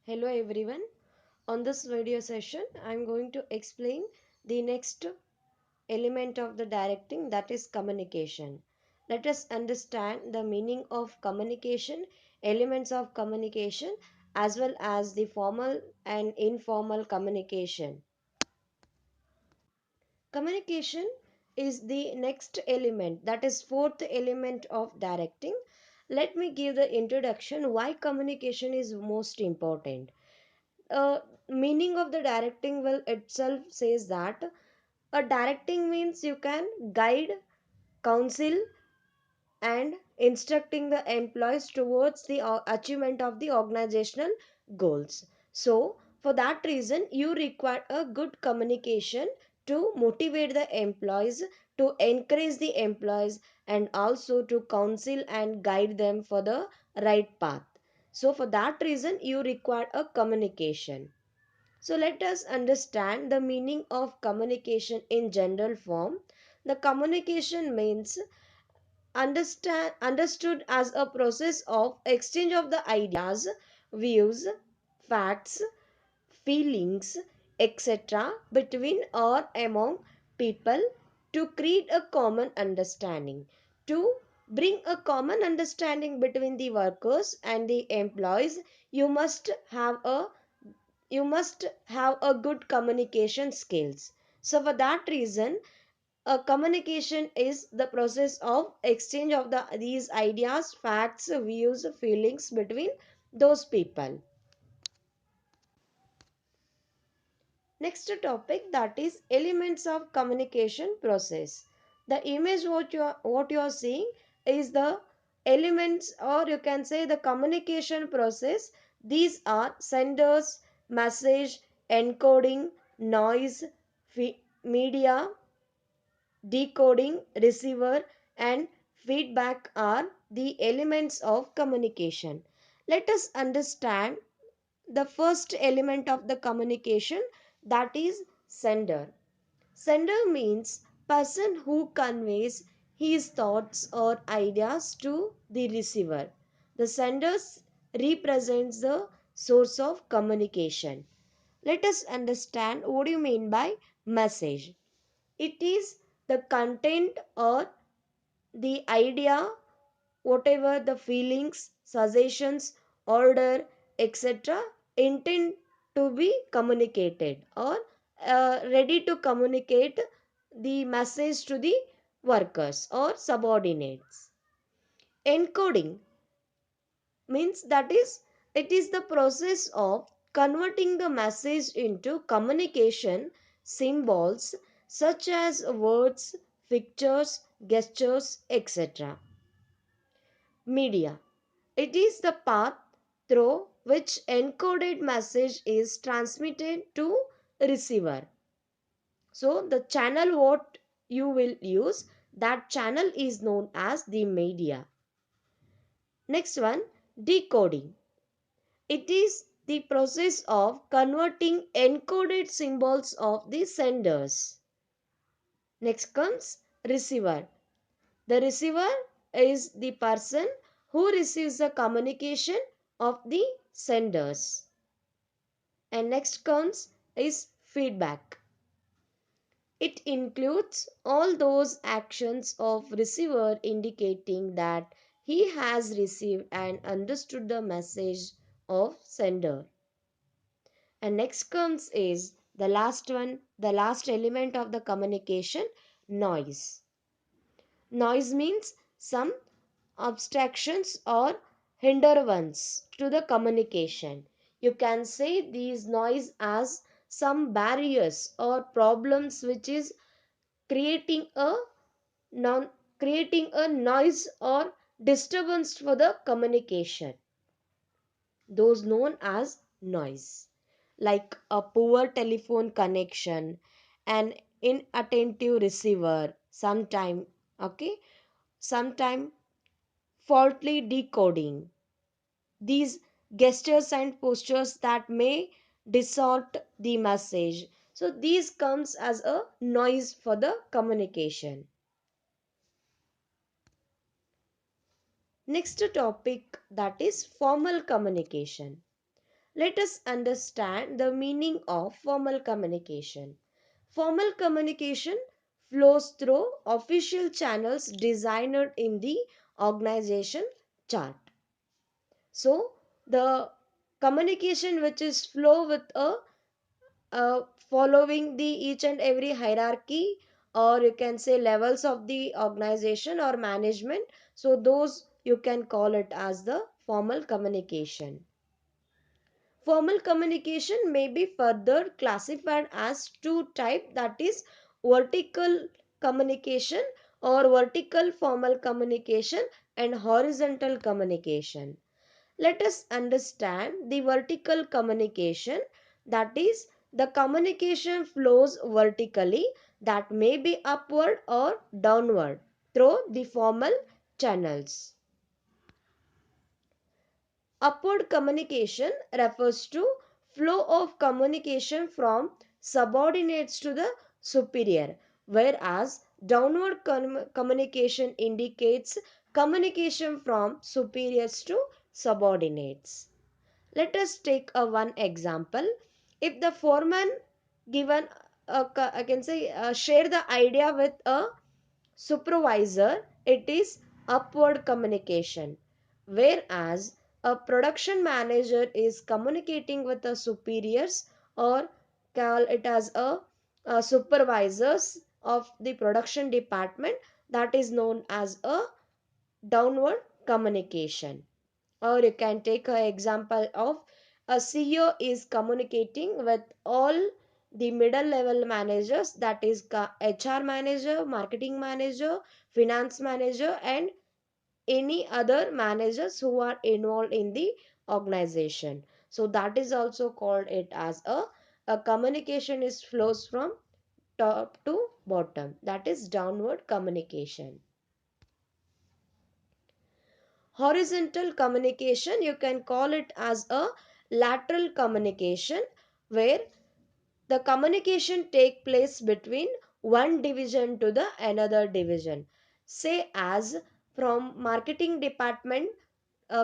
Hello everyone. On this video session, I am going to explain the next element of the directing, that is communication. Let us understand the meaning of communication, elements of communication, as well as the formal and informal communication. Communication is the next element, that is fourth element of directing. Let me give the introduction why communication is most important. Meaning of the directing will itself says that a directing means you can guide, counsel, and instructing the employees towards the achievement of the organizational goals. So for that reason you require a good communication to motivate the employees, to encourage the employees, and also to counsel and guide them for the right path. So for that reason you require a communication. So let us understand the meaning of communication in general form. The communication means understood as a process of exchange of the ideas, views, facts, feelings, etc. between or among people to create a common understanding. To bring a common understanding between the workers and the employees, you must have a good communication skills. So for that reason, a communication is the process of exchange of these ideas, facts, views, feelings between those people. Next topic, that is elements of communication process. The image what you are seeing is the elements, or you can say the communication process. These are senders, message, encoding, noise, media, decoding, receiver, and feedback are the elements of communication. Let us understand the first element of the communication, that is sender. Sender means person who conveys his thoughts or ideas to the receiver. The sender represents the source of communication. Let us understand what do you mean by message. It is the content or the idea, whatever the feelings, suggestions, order, etc. intend to be communicated, or ready to communicate the message to the workers or subordinates. Encoding means that is it is the process of converting the message into communication symbols such as words, pictures, gestures, etc. Media, it is the path through which encoded message is transmitted to receiver. So the channel what you will use, that channel is known as the media. Next one, decoding. It is the process of converting encoded symbols of the senders. Next comes receiver. The receiver is the person who receives the communication of the senders. And next comes is feedback. It includes all those actions of receiver indicating that he has received and understood the message of sender. And next comes is the last one, the last element of the communication, noise. Noise means some obstructions or hindrance to the communication. You can say these noise as some barriers or problems which is creating a non creating a noise or disturbance for the communication, those known as noise, like a poor telephone connection, an inattentive receiver, sometime, okay, sometime faulty decoding, these gestures and postures that may distort the message. So these comes as a noise for the communication. Next topic, that is formal communication. Let us understand the meaning of formal communication. Formal communication flows through official channels designed in the organization chart. So, the communication which is flow with a following the each and every hierarchy, or you can say levels of the organization or management, so those you can call it as the formal communication. Formal communication may be further classified as two types, that is vertical communication or vertical formal communication and horizontal communication. Let us understand the vertical communication, that is the communication flows vertically, that may be upward or downward through the formal channels. Upward communication refers to flow of communication from subordinates to the superior, whereas downward communication indicates communication from superiors to subordinates. Let us take a one example. If the foreman given I can say share the idea with a supervisor, it is upward communication, whereas a production manager is communicating with the superiors, or call it as a supervisors of the production department, that is known as a downward communication. Or you can take an example of a CEO is communicating with all the middle level managers, that is HR manager, marketing manager, finance manager, and any other managers who are involved in the organization. So that is also called it as a communication is flows from top to bottom, that is downward communication. Horizontal communication, you can call it as a lateral communication, where the communication take place between one division to the another division. Say as from marketing department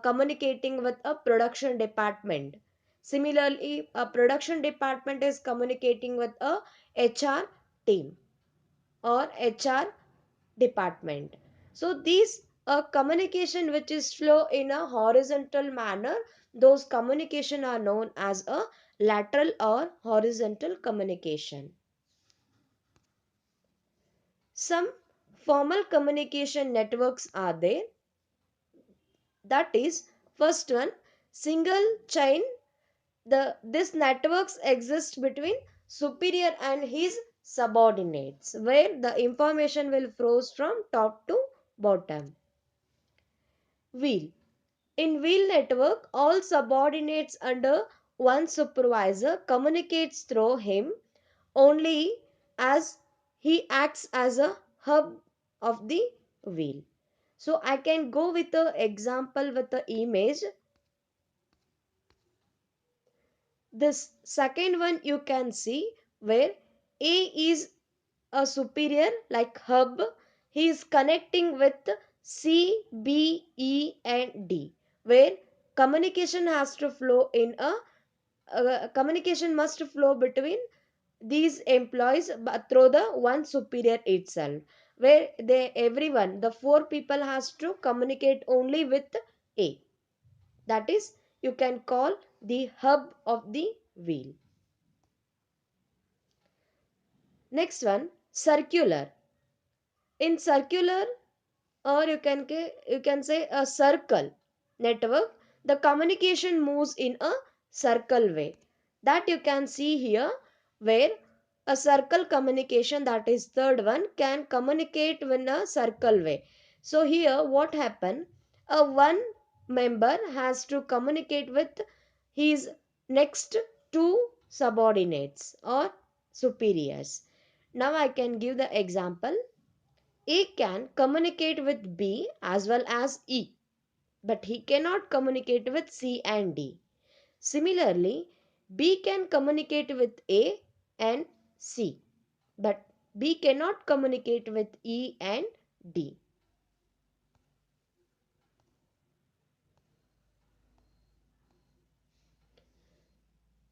communicating with a production department. Similarly, a production department is communicating with a HR team or HR department. So these communication which is flow in a horizontal manner, those communication are known as a lateral or horizontal communication. Some formal communication networks are there, that is first one, single chain. This networks exist between superior and his subordinates, where the information will flows from top to bottom. Wheel. In wheel network, all subordinates under one supervisor communicates through him only, as he acts as a hub of the wheel. So I can go with the example with the image. This second one you can see where A is a superior like hub. He is connecting with C, B, E and D, where communication has to flow in a communication must flow between these employees but through the one superior itself, where they everyone the four people has to communicate only with A, that is you can call the hub of the wheel. Next one, circular. In circular, or you can say a circle network, the communication moves in a circle way, that you can see here, where a circle communication, that is third one, can communicate in a circle way. So here what happen, a one member has to communicate with his next two subordinates or superiors. Now I can give the example. A can communicate with B as well as E, but he cannot communicate with C and D. Similarly, B can communicate with A and C, but B cannot communicate with E and D.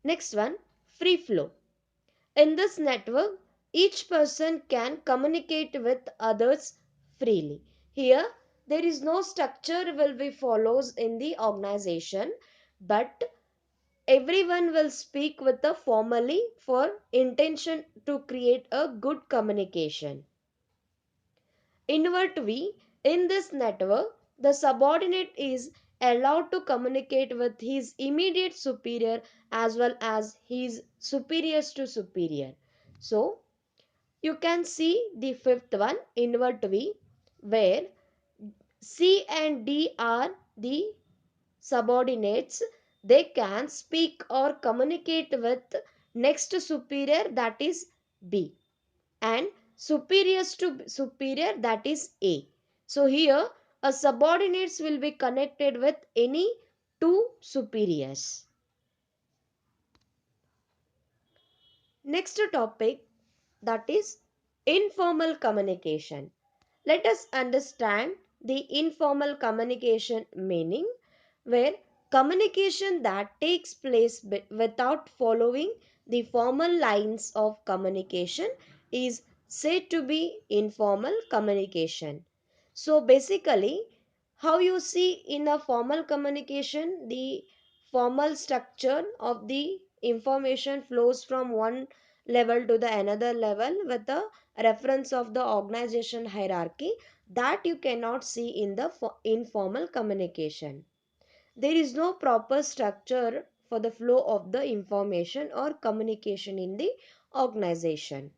Next one, free flow. In this network, each person can communicate with others freely. Here, there is no structure will be follows in the organization, but everyone will speak with the formally for intention to create a good communication. Invert V, in this network, the subordinate is allowed to communicate with his immediate superior as well as his superiors to superior. So, you can see the fifth one, invert V, where C and D are the subordinates. They can speak or communicate with next superior, that is B, and superiors to superior, that is A. So here a subordinates will be connected with any two superiors. Next topic, that is informal communication. Let us understand the informal communication meaning, where communication that takes place without following the formal lines of communication is said to be informal communication. So basically, how you see in a formal communication, the formal structure of the information flows from one level to the another level with the reference of the organization hierarchy, that you cannot see in the informal communication. There is no proper structure for the flow of the information or communication in the organization.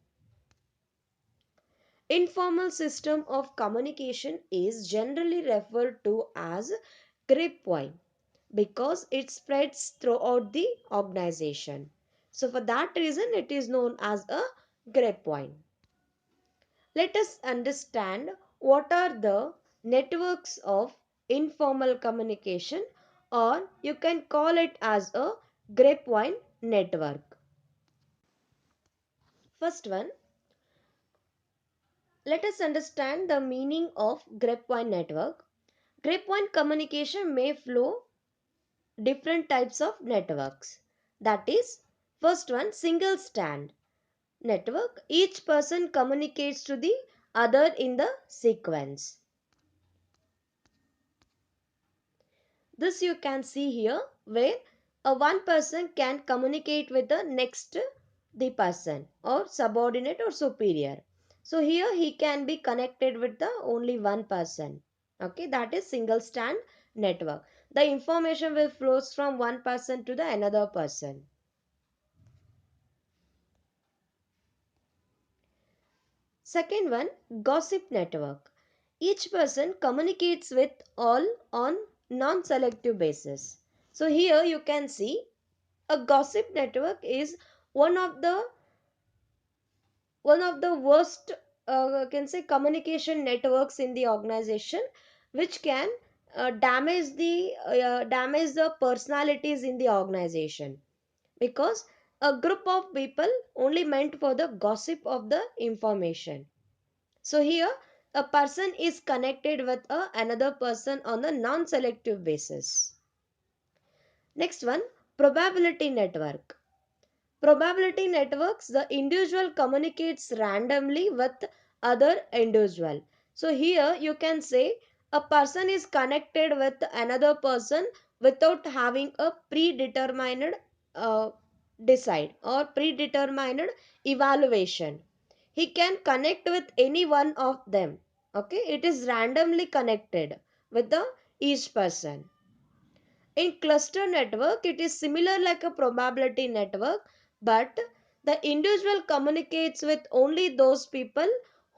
Informal system of communication is generally referred to as grapevine because it spreads throughout the organization. So for that reason it is known as a grapevine. Let us understand what are the networks of informal communication, or you can call it as a grapevine network. First one, let us understand the meaning of grapevine network. Grapevine communication may flow different types of networks. That is, first one, single stand network. Each person communicates to the other in the sequence. This you can see here, where a one person can communicate with the next the person or subordinate or superior. So here he can be connected with the only one person. Okay, that is single stand network. The information will flows from one person to the another person. Second one, gossip network. Each person communicates with all on non-selective basis. So here you can see a gossip network is one of the worst can say communication networks in the organization, which can damage the personalities in the organization, because a group of people only meant for the gossip of the information. So here a person is connected with another person on a non-selective basis. Next one, probability network. Probability networks, the individual communicates randomly with other individual. So here you can say a person is connected with another person without having a predetermined uh, decide or predetermined evaluation. He can connect with any one of them. Okay, it is randomly connected with the each person. In cluster network, it is similar like a probability network, but the individual communicates with only those people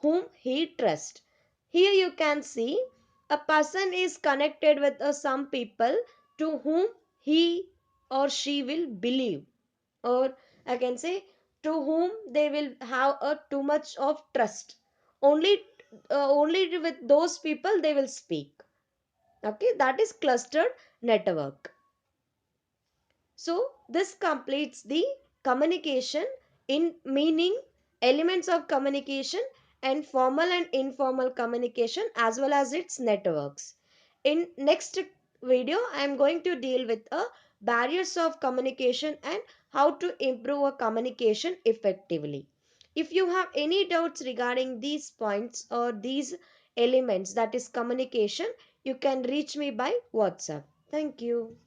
whom he trusts. Here you can see a person is connected with some people to whom he or she will believe, or I can say to whom they will have a too much of trust. Only with those people they will speak. Okay, that is clustered network. So this completes the communication in meaning, elements of communication, and formal and informal communication as well as its networks. In next video I am going to deal with a barriers of communication, and how to improve a communication effectively. If you have any doubts regarding these points or these elements, that is communication, you can reach me by WhatsApp. Thank you.